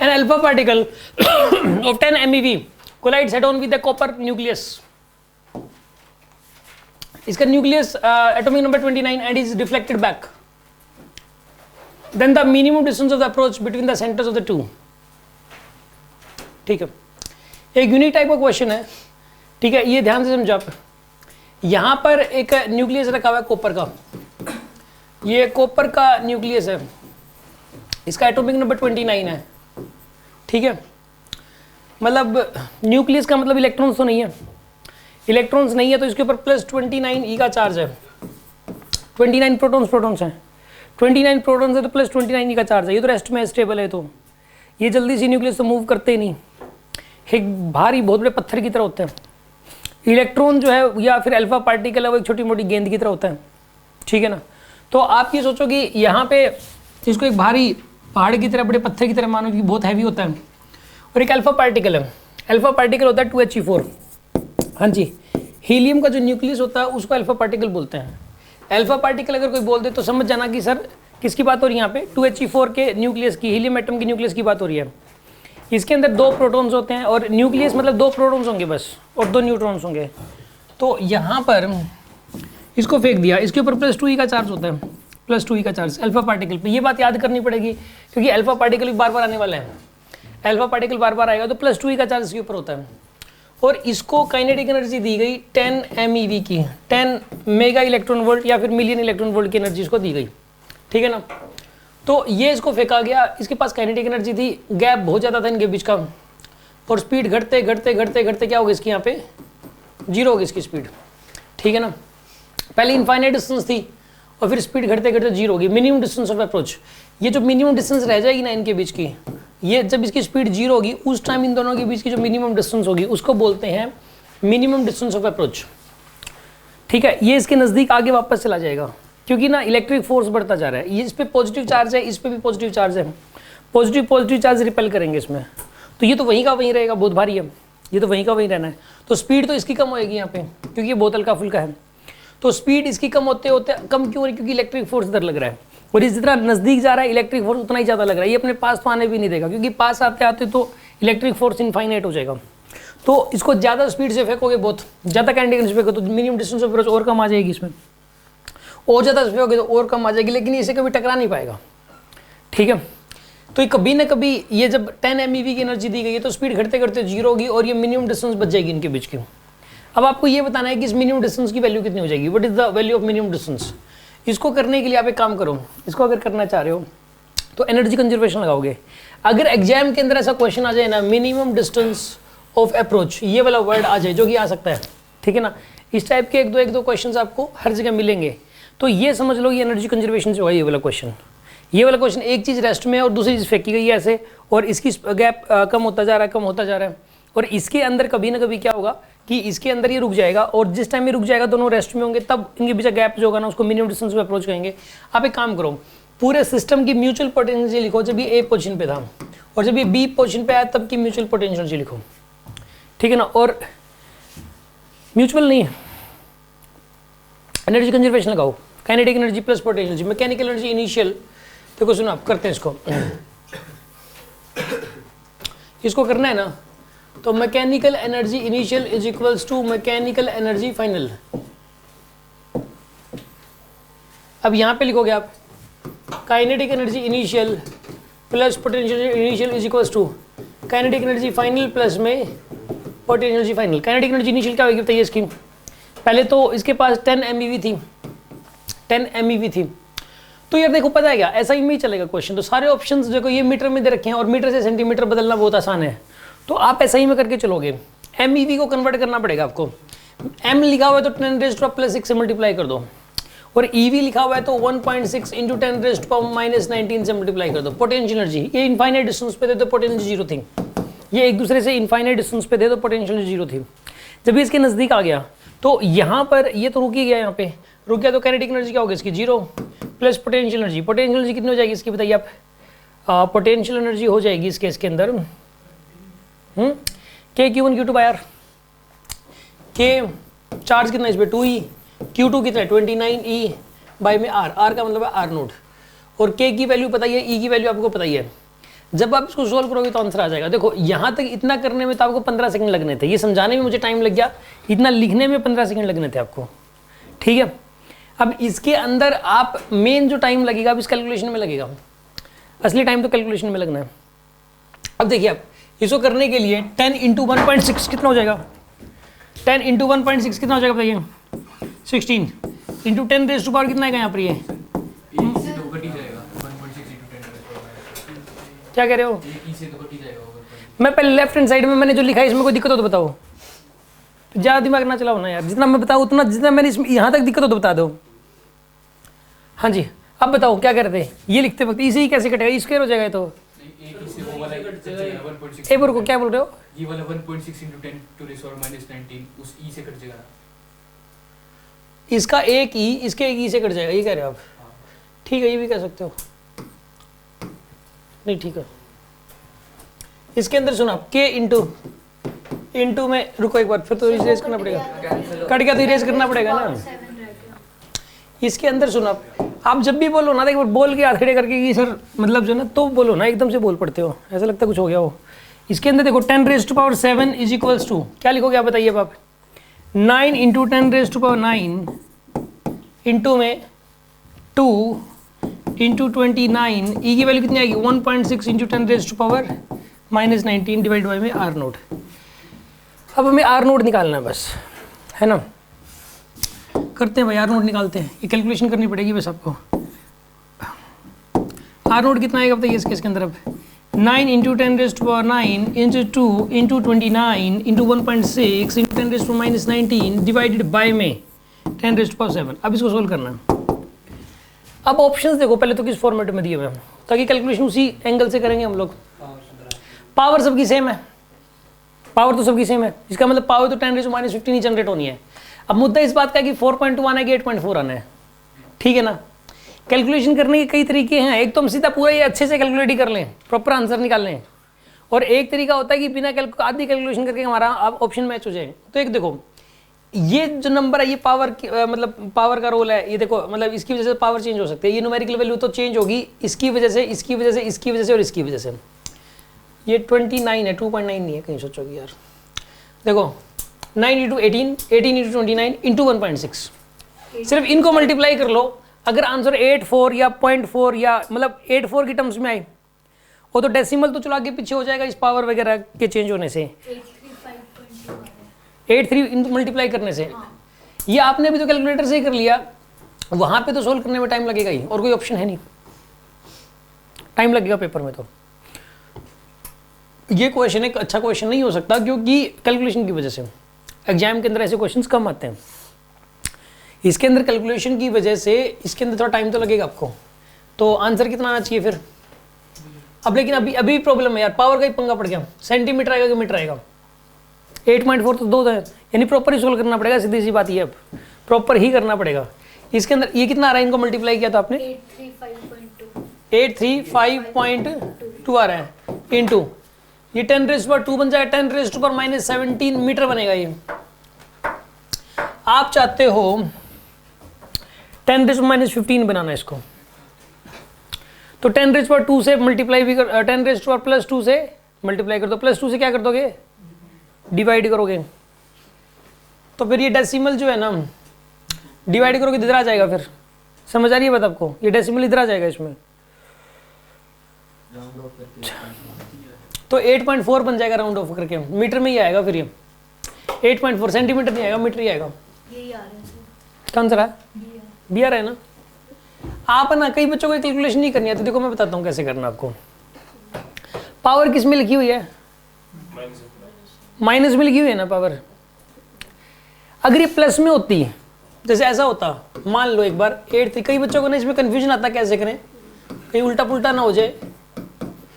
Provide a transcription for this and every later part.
An alpha particle of 10 MeV collides head on with the copper nucleus. इसका nucleus atomic number 29 and is deflected back. Then the minimum distance of the approach between the centers of the two. ठीक है, एक unique type का question है. ठीक है, ये ध्यान से समझो आप. यहाँ पर एक न्यूक्लियस रखा हुआ है कॉपर का. ये कॉपर का न्यूक्लियस है, इसका एटॉमिक नंबर 29 है. ठीक है, मतलब न्यूक्लियस का मतलब इलेक्ट्रॉन्स तो नहीं है. इलेक्ट्रॉन्स नहीं है तो इसके ऊपर प्लस 29 ई का चार्ज है. 29 प्रोटॉन्स हैं. 29 प्रोटॉन्स है तो प्लस 29 ई का चार्ज है. ये तो रेस्ट में स्टेबल है, तो ये जल्दी से न्यूक्लियस तो मूव करते ही नहीं. एक भारी बहुत बड़े पत्थर की तरह होते हैं. इलेक्ट्रॉन जो है या फिर अल्फा पार्टिकल है वो एक छोटी मोटी गेंद की तरह होता है. ठीक है ना. तो आप ये सोचो कि यहाँ पे इसको एक भारी पहाड़ की तरह, बड़े पत्थर की तरह मानो कि बहुत हैवी होता है. और एक अल्फा पार्टिकल है. अल्फा पार्टिकल होता है 2He4. हाँ जी, हीलियम का जो न्यूक्लियस होता है उसको अल्फा पार्टिकल बोलते हैं. अल्फा पार्टिकल अगर कोई बोल दे तो समझ जाना कि सर किसकी बात हो रही है. यहाँ पे 2He4 के न्यूक्लियस की, हीलियम एटम के न्यूक्लियस की बात हो रही है. इसके अंदर 2 प्रोटॉन्स होते हैं और न्यूक्लियस मतलब 2 प्रोटॉन्स होंगे बस और 2 न्यूट्रॉन्स होंगे. तो यहाँ पर इसको फेंक दिया, इसके ऊपर प्लस 2E का चार्ज होता है. प्लस 2E का चार्ज अल्फा पार्टिकल पे. ये बात याद करनी पड़ेगी क्योंकि अल्फा पार्टिकल बार बार आने वाला है. अल्फा पार्टिकल बार बार आएगा तो प्लस 2E का चार्ज इसके ऊपर होता है. और इसको काइनेटिक एनर्जी दी गई 10 MeV की, 10 मेगा इलेक्ट्रॉन वोल्ट या फिर मिलियन इलेक्ट्रॉन वोल्ट की एनर्जी इसको दी गई. ठीक है ना. तो ये इसको फेंका गया. इसके पास काइनेटिक एनर्जी थी, गैप बहुत ज़्यादा था इनके बीच का, और स्पीड घटते घटते घटते घटते क्या होगी इसकी, यहाँ पे 0 होगी इसकी स्पीड. ठीक है ना. पहले इनफाइनाइट डिस्टेंस थी और फिर स्पीड घटते घटते 0 होगी. मिनिमम डिस्टेंस ऑफ अप्रोच, ये जो मिनिमम डिस्टेंस रह जाएगी ना इनके बीच की, ये जब इसकी स्पीड 0 होगी उस टाइम इन दोनों के बीच की जो मिनिमम डिस्टेंस होगी उसको बोलते हैं मिनिमम डिस्टेंस ऑफ अप्रोच. ठीक है, ये इसके नज़दीक आगे वापस चला जाएगा क्योंकि ना इलेक्ट्रिक फोर्स बढ़ता जा रहा है. ये इस पर पॉजिटिव चार्ज है, इस पर भी पॉजिटिव चार्ज है. पॉजिटिव चार्ज रिपेल करेंगे इसमें, तो ये तो वहीं का वहीं रहेगा. बहुत भारी है, ये तो वहीं का वहीं रहना है. तो स्पीड तो इसकी कम होएगी यहाँ पे क्योंकि ये बोतल का फुल्का है. तो स्पीड इसकी कम होते होते कम क्यों हो रही, क्योंकि इलेक्ट्रिक फोर्स इधर लग रहा है. और इस जितना नज़दीक जा रहा है इलेक्ट्रिक फोर्स उतना ही ज़्यादा लग रहा है. ये अपने पास तो आने भी नहीं देगा क्योंकि पास आते आते तो इलेक्ट्रिक फोर्स इनफाइनाइट हो जाएगा. तो इसको ज़्यादा स्पीड से फेंकोगे, बहुत ज़्यादा काइनेटिक एनर्जी फेंको तो मिनिमम डिस्टेंस ऑफ अप्रोच और कम आ जाएगी इसमें, और ज़्यादा फेंकोगे तो और कम आ जाएगी. लेकिन इसे कभी टकरा नहीं पाएगा. ठीक है. तो ये कभी ना कभी ये जब 10 MeV की एनर्जी दी गई है तो स्पीड घटते घटते 0 होगी और ये मिनिमम डिस्टेंस बच जाएगी इनके बीच की. अब आपको ये बताना है कि इस मिनिमम डिस्टेंस की वैल्यू कितनी हो जाएगी. What is the value of minimum distance. इसको करने के लिए आप एक काम करो, इसको अगर करना चाह रहे हो तो एनर्जी कंजर्वेशन लगाओगे. अगर एग्जाम के अंदर ऐसा क्वेश्चन आ जाए ना, मिनिमम डिस्टेंस ऑफ अप्रोच, ये वाला वर्ड आ जाए, जो कि आ सकता है. ठीक है ना. इस टाइप के एक दो क्वेश्चन आपको हर जगह मिलेंगे. तो ये समझ लो ये एनर्जी कंजर्वेशन से होगा ये वाला क्वेश्चन. ये वाला क्वेश्चन एक चीज़ रेस्ट में और दूसरी चीज़ फेंकी गई है ऐसे, और इसकी गैप कम होता जा रहा है. और इसके अंदर कभी ना कभी क्या होगा कि इसके अंदर ये रुक जाएगा, और जिस टाइम ये रुक जाएगा दोनों रेस्ट में होंगे तब इनके बीच गैप जो होगा ना उसको मिनिमम डिस्टेंस पे अप्रोच कहेंगे. आप एक काम करो, पूरे सिस्टम की म्यूचुअल पोटेंशियल लिखो. जब ये A पोजीशन पे था और जब ये B पोजीशन पे आया तब की म्यूचुअल पोटेंशियल लिखो. ठीक है ना. और म्यूचुअल नहीं, एनर्जी कंजर्वेशन लगाओ. Kinetic energy plus potential, mechanical energy initial. देखो सुनो, आप करते हैं इसको करना है ना. तो mechanical energy initial is equals to mechanical energy final. अब यहां पे लिखोगे आप kinetic energy initial plus potential initial is equals to kinetic energy final plus में potential energy final. Kinetic energy initial क्या होगी बताइए इसकी. पहले तो इसके पास 10 MeV थी, 10 MeV थी. तो यार देखो पता है क्या, ऐसा ही में ही चलेगा क्वेश्चन. तो सारे ऑप्शंस देखो ये मीटर में दे रखे हैं और मीटर से सेंटीमीटर बदलना बहुत आसान है. तो आप ऐसा ही में करके चलोगे. MeV को कन्वर्ट करना पड़ेगा आपको. M लिखा हुआ है तो 10⁻⁻6 से मल्टीप्लाई कर दो, और EV लिखा हुआ है तो 1.6 × 10⁻⁻19 से मल्टीप्लाई कर दो. पोटेंशियल एनर्जी ये इनफाइनाइट डिस्टेंस पे दे तो पोटेंशियल 0 थी. ये एक दूसरे से इनफाइनाइट डिस्टेंस पे दे तो पोटेंशियल 0 थी. जब ये इसके नज़दीक आ गया तो यहाँ पर ये तो रुक ही गया. यहाँ पे रुक गया तो काइनेटिक एनर्जी क्या होगी इसकी 0 plus potential energy. Potential energy कितनी हो जाएगी इसकी बताइए आप. पोटेंशियल एनर्जी हो जाएगी इस केस के अंदर K/Q1 Q2/R. K चार्ज कितना है इस पर 2E, Q2 कितना है 29E बाई में R. R का मतलब है R0. और K की वैल्यू पता ही है, E की वैल्यू आपको पता ही है. जब आप इसको सोल्व करोगे तो आंसर आ जाएगा। देखो यहाँ तक इतना करने में तो आपको 15 सेकंड लगने थे, ये समझाने में मुझे टाइम लग गया, इतना लिखने में 15 सेकंड लगने थे आपको, ठीक है। अब इसके अंदर आप मेन जो टाइम लगेगा अब इस कैलकुलेशन में लगेगा, असली टाइम तो कैलकुलेशन में लगना है। अब देखिए आप इसको करने के लिए 10 इंटू 1.6 कितना हो जाएगा, 10 इंटू 1.6 कितना हो जाएगा बताइए, 16 इंटू 10 रेज़ टू पावर कितना आएगा यहाँ पर, ये क्या कह रहे हो, मैं पहले लेफ्ट हैंड साइड में मैंने जो लिखा है इसमें कोई दिक्कत हो तो बताओ, ज़्यादा दिमाग ना चलाओ ना यार, जितना मैं बताऊँ उतना, जितना मैंने इसमें यहाँ तक दिक्कत हो तो बता दो। हाँ जी अब बताओ क्या कर रहे थे, ये लिखते वक्त इसे ही कैसे कटेगा, स्क्वायर हो जाएगा ये तो। एक बार को क्या बोल रहे हो, ये वाला 1.6 into 10 to the power -19 उस e से कट जाएगा, इसका एक ई इसके एक ई से कट जाएगा, ये कह रहे हो आप, ठीक है ये भी कह सकते हो, नहीं ठीक है। इसके अंदर सुना के इंटू में, रुको एक बार फिर तो इरेज करना पड़ेगा, कट गया तो इरेज करना पड़ेगा ना। इसके अंदर सुना आप जब भी बोलो ना एक बार बोल के हाथ खड़े करके कि सर मतलब जो ना तो बोलो ना, एकदम से बोल पड़ते हो, ऐसा लगता है कुछ हो गया हो। इसके अंदर देखो 10 raise to power 7 is equals to क्या लिखोगे आप बताइए आप, 9 into 10 raise to power 9 into में 2 इंटू 29, ई की वैल्यू कितनी आएगी 1.6 into 10 raise to power -19 divide by में आर नोट। अब हमें आर नोट निकालना है बस, है ना, करते हैं भाई आर नोट निकालते हैं, ये कैलकुलेशन करनी पड़ेगी बस आपको। आर नोट कितना आएगा बताइए इसके अंदर, अब 9 into 10 raise to power 9 into 2 into 29 into 1.6 into 10 raise to -19 divided by में 10 रेज़ टू पावर 7। अब इसको सोल्व करना है। अब ऑप्शंस देखो पहले तो किस फॉर्मेट में दिए हुए हैं, ताकि कैलकुलेशन उसी एंगल से करेंगे हम लोग। पावर सबकी सेम है, पावर तो सबकी सेम है, इसका मतलब पावर तो 10 रेज़ टू -15 ही जनरेट होनी है। अब मुद्दा इस बात का है कि 4.2 आना है कि 8.4 आना है, ठीक है ना। कैलकुलेशन करने के कई तरीके हैं, एक तो हम सीधा पूरा ये अच्छे से कैलकुलेट ही कर लें, प्रॉपर आंसर निकाल लें, और एक तरीका होता है कि बिना आधी कैलकुलेशन करके हमारा ऑप्शन मैच हो जाए। तो एक देखो ये जो नंबर है ये पावर मतलब पावर का रोल है, ये देखो मतलब इसकी वजह से पावर चेंज हो सकती है, ये न्यूमेरिकल वैल्यू तो चेंज होगी इसकी वजह से, इसकी वजह से, इसकी वजह से और इसकी वजह से। ये 29 है, 2.9 नहीं है, कहीं सोचोगे यार। देखो 9 इंटू 18, 18 इंटू 29 इंटू 1.6, सिर्फ इनको मल्टीप्लाई कर लो, अगर आंसर 84 या 0.4 या मतलब 84 की टर्म्स में आए वो तो डेसिमल तो चलो आगे पीछे हो जाएगा इस पावर वगैरह के चेंज होने से, 83 मल्टीप्लाई करने से। ये आपने भी तो कैलकुलेटर से ही कर लिया, वहाँ पे तो सोल्व करने में टाइम लगेगा ही, और कोई ऑप्शन है नहीं, टाइम लगेगा पेपर में। तो ये क्वेश्चन एक अच्छा क्वेश्चन नहीं हो सकता, क्योंकि कैलकुलेशन की वजह से एग्जाम के अंदर ऐसे क्वेश्चंस कम आते हैं। इसके अंदर कैलकुलेशन की वजह से इसके अंदर थोड़ा टाइम तो लगेगा आपको, तो आंसर कितना आना चाहिए फिर। अब लेकिन अभी प्रॉब्लम है यार, पावर का ही पंगा पड़ गया, सेंटीमीटर आएगा कि मीटर आएगा, 8.4 तो 2 है, यानी प्रॉपर ही सोल्व करना पड़ेगा, सीधी सी बात ये, अब प्रॉपर ही करना पड़ेगा। इसके अंदर ये कितना आ रहा है, इनको मल्टीप्लाई किया था आपने 835.2 आ रहा है, इंटू ये 10 रेज़ टू पावर 2 बन जाएगा, 10 रेज़ टू पावर -17 मीटर बनेगा। ये आप चाहते हो 10 रेज़ टू -15 बनाना इसको, तो 10 रेज़ टू पावर 2 से मल्टीप्लाई भी कर, 10 रेज़ टू पावर +2 से मल्टीप्लाई कर दो, +2 से क्या कर दोगे डिवाइड करोगे, तो फिर ये डेसिमल जो है ना डिवाइड करोगे इधर आ जाएगा, फिर समझ आ रही है बात आपको, ये डेसिमल इधर आ जाएगा इसमें, तो 8.4 बन जाएगा राउंड ऑफ करके, मीटर में ही आएगा फिर ये 8.4, सेंटीमीटर नहीं आएगा, मीटर ही आएगा। कौन सा रहा बी आ रहा है ना। आप ना कई बच्चों को कैलकुलेशन नहीं करनी आती, देखो मैं बताता हूँ कैसे करना आपको। पावर किस में लिखी हुई है, माइनस में लिखी हुई है ना पावर। अगर ये प्लस में होती है, जैसे ऐसा होता, मान लो एक बार 8 थी, कई बच्चों को ना इसमें कंफ्यूजन आता कैसे करें, कहीं उल्टा पुल्टा ना हो जाए।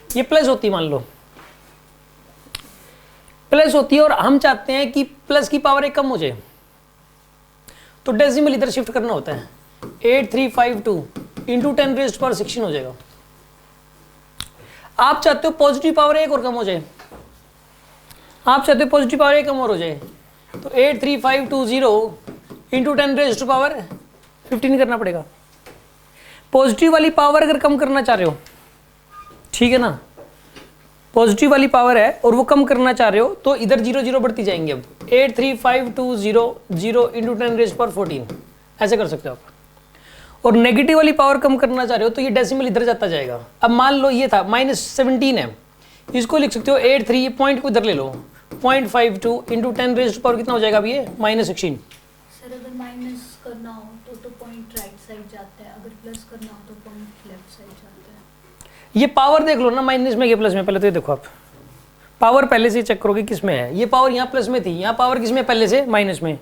ये प्लस होती मान लो, प्लस होती है और हम चाहते हैं कि प्लस की पावर एक कम हो जाए, तो डेसिमल इधर शिफ्ट करना होता है, 8352 इंटू 10 रेज़ टू पावर 16 हो जाएगा। आप चाहते हो पॉजिटिव पावर एक और कम हो जाए, आप चाहते हो पॉजिटिव पावर एक कम और हो जाए, तो 83520 इंटू 10 रेज़ टू पावर 15 करना पड़ेगा। पॉजिटिव वाली पावर अगर कम करना चाह रहे हो, ठीक है ना, पॉजिटिव वाली पावर है और वो कम करना चाह रहे हो तो इधर 0 0 बढ़ती जाएंगी। अब 83520 इंटू 10⁻14 ऐसे कर सकते हो आप। और नेगेटिव वाली पावर कम करना चाह रहे हो तो ये डेसिमल इधर जाता जाएगा। अब मान लो ये था -17 है, इसको लिख सकते हो 83, पॉइंट को इधर ले लो 0.52 इंटू 10⁻, कितना हो जाएगा अब ये -16। सर अगर माइनस करना हो तो पॉइंट राइट साइड जाता है, अगर प्लस करना हो तो पॉइंट लेफ्ट साइड जाता है। ये पावर देख लो ना, माइनस में के प्लस में, पहले तो ये देखो आप पावर पहले से चेक करोगे किस में है। ये पावर यहाँ प्लस में थी, यहाँ पावर किस में पहले से माइनस में,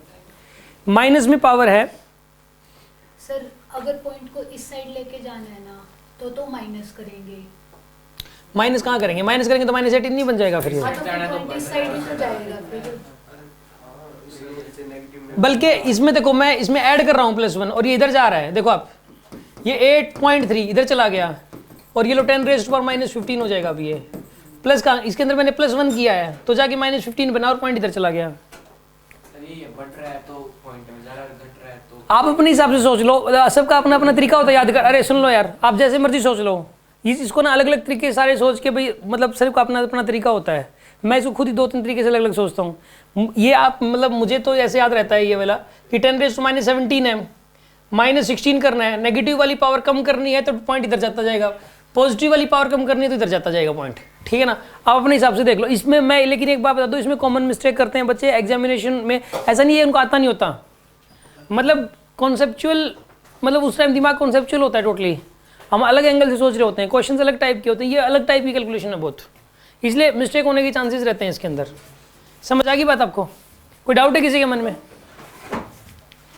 माइनस में पावर है। सर अगर पॉइंट को इस साइड लेके जाना है ना तो माइनस करेंगे। माइनस कहाँ करेंगे, माइनस करेंगे तो -18 नहीं बन जाएगा फिर ये। हाँ, तो पॉइंट इस साइड ही तो जाएगा फिर। बल्कि इसमें देखो मैं इसमें ऐड कर रहा हूँ +1 और ये इधर जा रहा है, देखो आप ये 8.3 इधर चला गया और ये लो 10⁻−15 हो जाएगा। अभी ये प्लस का इसके अंदर मैंने +1 किया है तो जाके -15 बना और पॉइंट इधर चला गया। बढ़ रहा है तो पॉइंट में, ज़रा घट रहा है तो आप अपने हिसाब से सोच लो, सबका अपना अपना तरीका होता है याद कर। अरे सुन लो यार, आप जैसे मर्जी सोच लो, इसको ना अलग अलग तरीके सारे सोच के भाई, मतलब सिर्फ का अपना अपना तरीका होता है। मैं इसको खुद ही 2-3 तरीके से अलग अलग सोचता हूँ। ये आप मतलब मुझे तो ऐसे याद रहता है ये वाला कि 10⁻17 है, -16 करना है, नेगेटिव वाली पावर कम करनी है तो पॉइंट इधर जाता जाएगा, पॉजिटिव वाली पावर कम करनी है तो इधर जाता जाएगा पॉइंट। ठीक है ना, आप अपने हिसाब से देख लो। इसमें मैं लेकिन एक बात बता दूँ, इसमें कॉमन मिस्टेक करते हैं बच्चे एग्जामिनेशन में। ऐसा नहीं है उनको आता नहीं होता, मतलब कॉन्सेप्चुअल, मतलब उस टाइम दिमाग कॉन्सेप्चुअल होता है टोटली। हम अलग एंगल से सोच रहे होते हैं, क्वेश्चंस अलग टाइप के होते हैं, ये अलग टाइप की कैलकुलेशन है बहुत, इसलिए मिस्टेक होने के चांसेस रहते हैं इसके अंदर। समझ आ गई बात आपको? कोई डाउट है किसी के मन में?